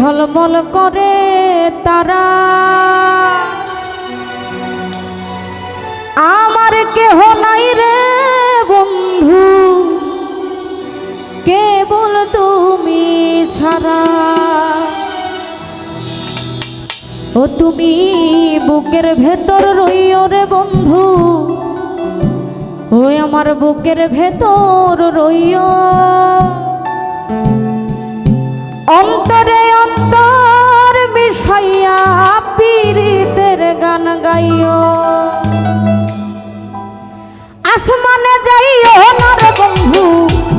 ঝলমল করে তারা, আমার কেহ নাই রে বন্ধু কেবল তুমি ছাড়া। ও তুমি বুকের ভেতর রইও রে বন্ধু, ওই আমার বুকের ভেতর রইও, অন্তরে অন্তর মিশাইয়া পীড়িতের গান গাইও। আসমানে যাইও না রে বন্ধু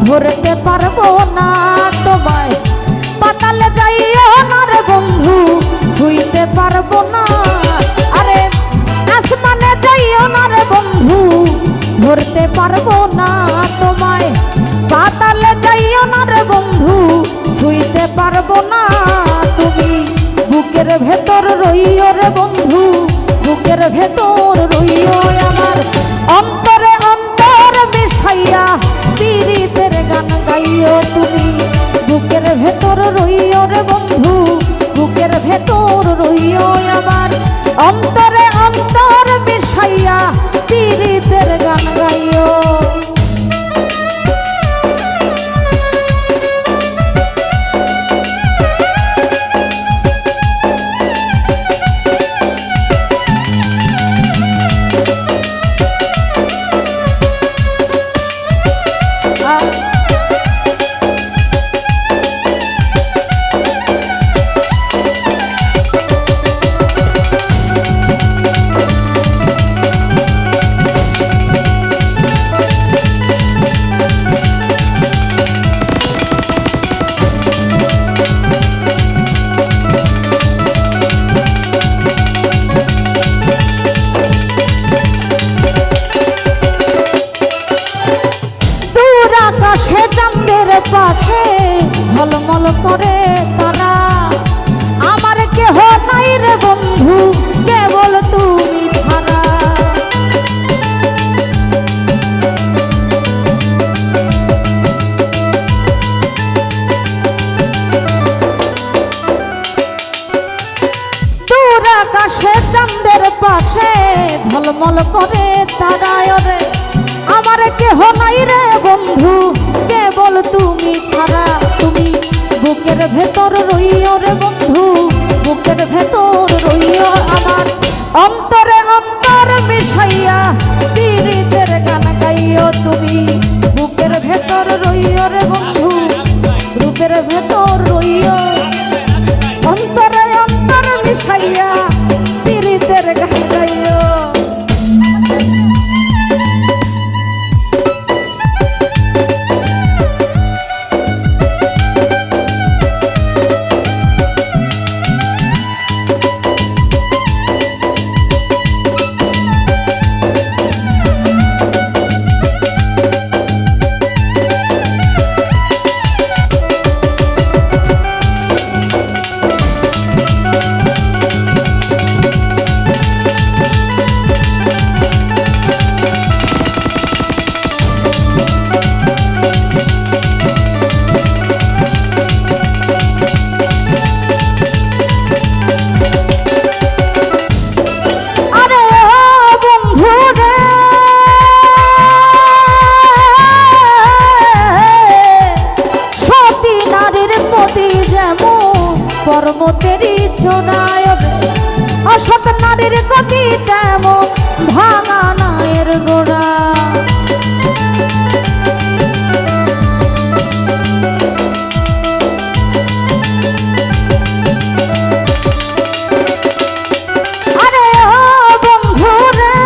ধরতে পারবো না তোমায়, পাতালে যাইও না রে বন্ধু ছুঁইতে পারবো না। আরে আসমানে যাইও না রে বন্ধু ধরতে পারবো না তোমায়, পাতালে যাইও না রে বন্ধু ছুঁইতে পারবো না। তুমি বুকের ভেতর রইও রে বন্ধু, বুকের ভেতর রইও আমার, অন্তরে অন্তর মিশাইয়া পীড়িতের গান গাইও। তুমি বুকের ভেতর রইও রে বন্ধু, বুকের ভেতর রইও আমার, অন্তরে অন্তর মিশাইয়া পীড়িতের গান গাইও। আকাশে চাঁদের পাশে ঝলমল করে তারা, আমার কেহ নাই রে বন্ধু কেবল তুমি ছাড়া। দূর আকাশে চাঁদের পাশে ঝলমল করে তারা, রে আমার কেহ নাই রে বন্ধু কেবল তুমি ছাড়া। তুমি বুকের ভেতর রইও রে বন্ধু, বুকের ভেতর রইও আমার, অন্তরে অন্তর মিশাইয়া পীড়িতের গান গাইও। তুমি বুকের ভেতর রইও রে বন্ধু, বুকের ভেতর রইও, অন্তরে অন্তর মিশাইয়া পীড়িতের গান গাইও। পর্বতেরই চূড়ায় অসৎ নারীর গতি তেমন ভাঙা নায়ের গোড়া। আরে ও বন্ধু রে,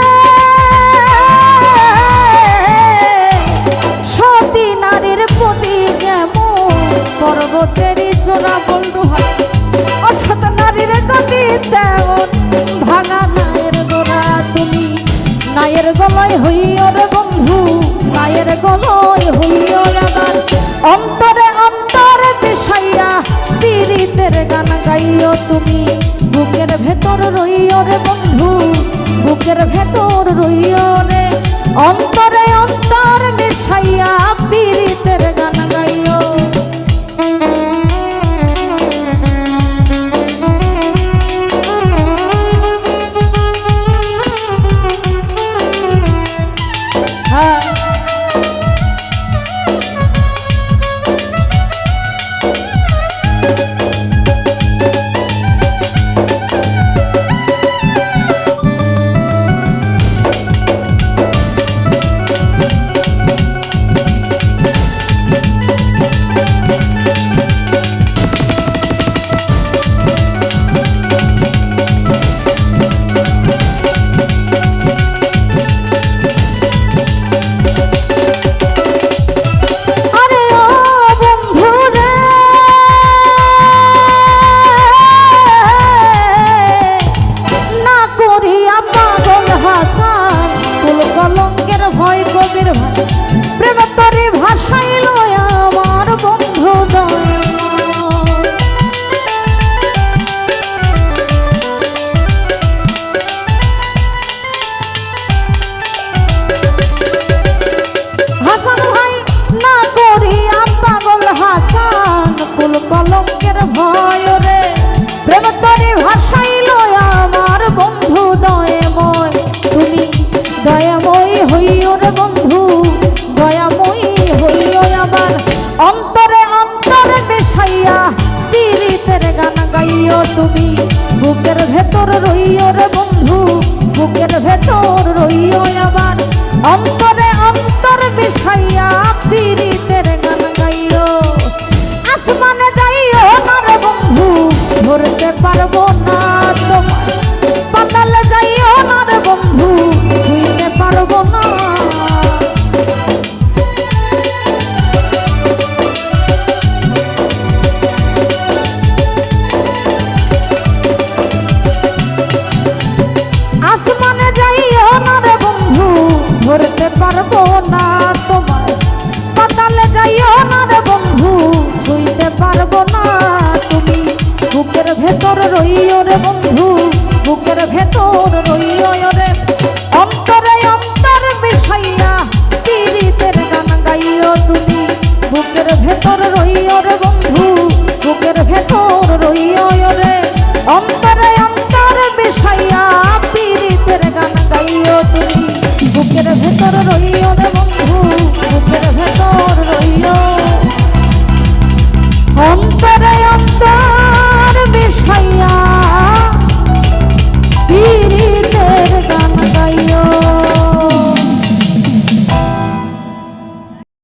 সতী নারীর প্রতি যেমন পর্বতেরই চূড়া বন্ধু হয়, অসৎ নারীর গতি তেমন ভাঙা নায়ের গোড়া। তুমি নায়ের গলায় হইও রে বন্ধু, নায়ের গলায় হইও আমার, অন্তরে অন্তর মিশাইয়া পীড়িতের গান গাইও। তুমি বুকের ভেতর রইও রে বন্ধু, বুকের ভেতর রইও রে, অন্তরে অন্তর মিশাইয়া পীড়িতের গান গাইও। আসমানে যাইও না রে বন্ধু ধরতে পারবো না তোমার